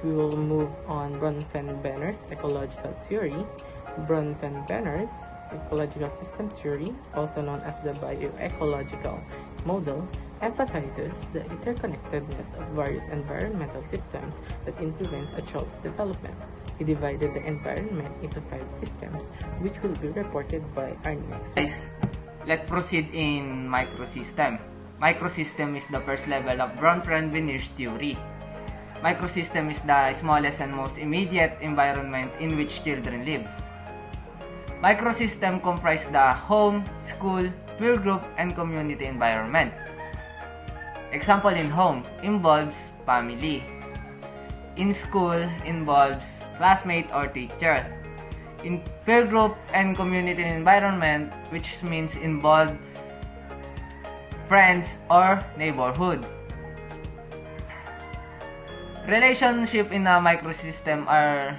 we will move on Bronfenbrenner's ecological theory. Bronfenbrenner's ecological system theory, also known as the bioecological model, emphasizes the interconnectedness of various environmental systems that influence a child's development. He divided the environment into 5 systems, which will be reported by our next Guys, let's proceed in microsystem. Microsystem is the first level of Bronfenbrenner's theory. Microsystem is the smallest and most immediate environment in which children live. Microsystem comprise the home, school, peer group, and community environment. Example in home involves family. In school involves classmate or teacher. In peer group and community environment, which means involve friends or neighborhood. Relationship in a microsystem are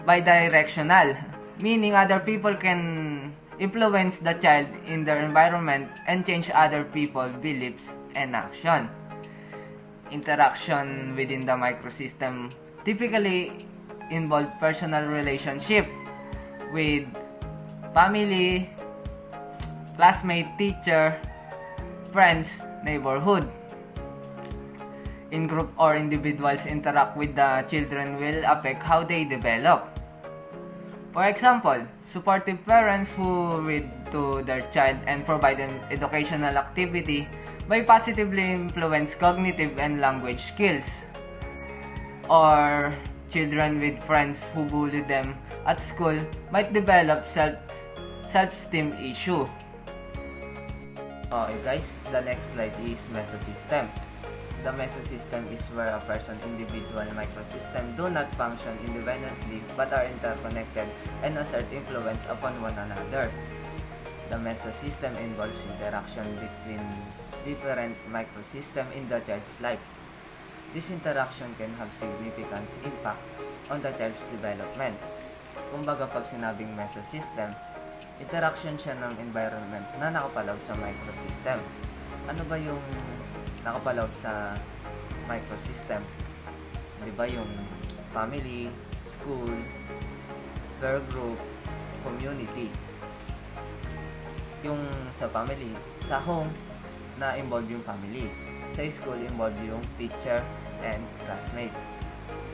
bidirectional, meaning other people can influence the child in their environment and change other people's beliefs and action. Interaction within the microsystem typically involve personal relationship with family, classmate, teacher, friends, neighborhood. In group or individuals interact with the children will affect how they develop. For example, supportive parents who read to their child and provide an educational activity may positively influence cognitive and language skills. Or children with friends who bully them at school might develop self-esteem issue. Okay guys, the next slide is mesosystem. The mesosystem is where a person's individual microsystem do not function independently but are interconnected and exert influence upon one another. The mesosystem involves interaction between different microsystems in the child's life. This interaction can have significant impact on the child's development. Kumbaga pag sinabing mesosystem, interaction siya ng environment na nakapaloob sa microsystem. Ano ba yung nakapaloob sa microsystem? Diba yung family, school, peer group, community. Yung sa family, sa home, na involve yung family. Sa school, involve yung teacher and classmate.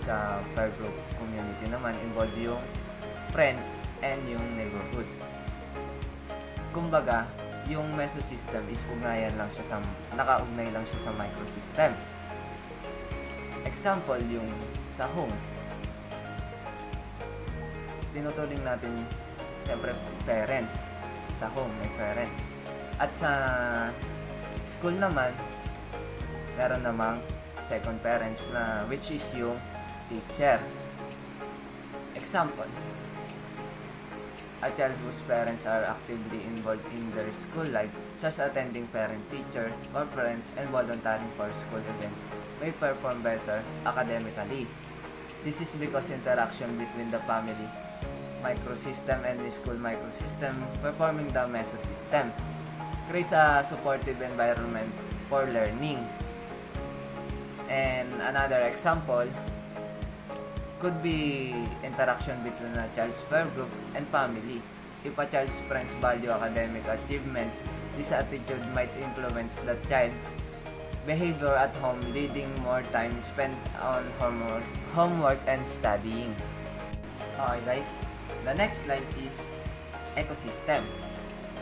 Sa peer group, community naman, involve yung friends and yung neighborhood. Kumbaga, yung mesosystem is nakaugnay lang siya sa microsystem. Example, yung sa home. Tinuturing natin, siyempre, parents. Sa home, may parents. At sa school naman, meron namang second parents na which is yung teacher. Example, a child whose parents are actively involved in their school life, such as attending parent-teacher conference and volunteering for school events, may perform better academically. This is because interaction between the family microsystem and the school microsystem performing the mesosystem creates a supportive environment for learning. And another example could be interaction between a child's peer group and family. If a child's friends value academic achievement, this attitude might influence the child's behavior at home, leading more time spent on homework and studying. Okay guys, the next slide is ecosystem.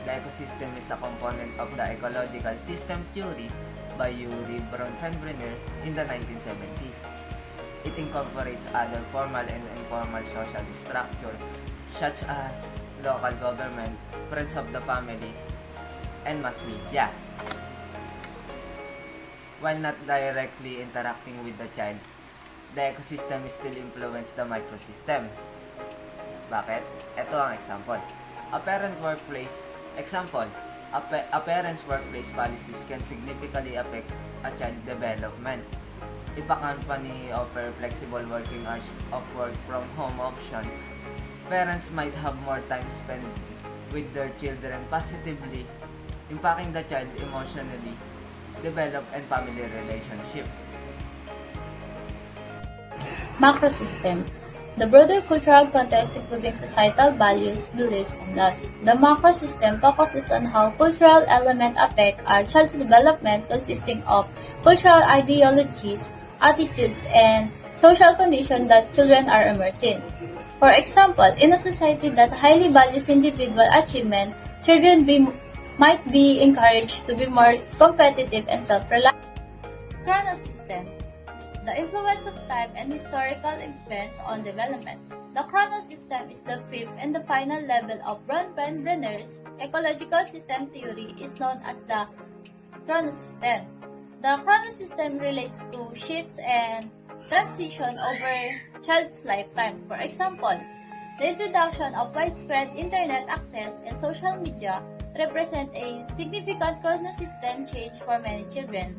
The ecosystem is a component of the ecological system theory by Yuri Bronfenbrenner in the 1970s. It incorporates other formal and informal social structures such as local government, friends of the family, and mass media. While not directly interacting with the child, the ecosystem still influences the microsystem. Bakit? Ito ang example. A parent's workplace policies can significantly affect a child's development. If a company offers flexible working hours of work from home option, parents might have more time spent with their children, positively impacting the child emotionally, develop, and family relationship. Macrosystem. The broader cultural context including societal values, beliefs, and laws. The macrosystem focuses on how cultural elements affect our child's development consisting of cultural ideologies, attitudes, and social conditions that children are immersed in. For example, in a society that highly values individual achievement, might be encouraged to be more competitive and self-reliant. Chronosystem. The influence of time and historical events on development. The chronosystem is the fifth and the final level of Bronfenbrenner's ecological system theory is known as the chronosystem. The chronosystem relates to shifts and transition over child's lifetime. For example, the introduction of widespread internet access and social media represent a significant chronosystem change for many children.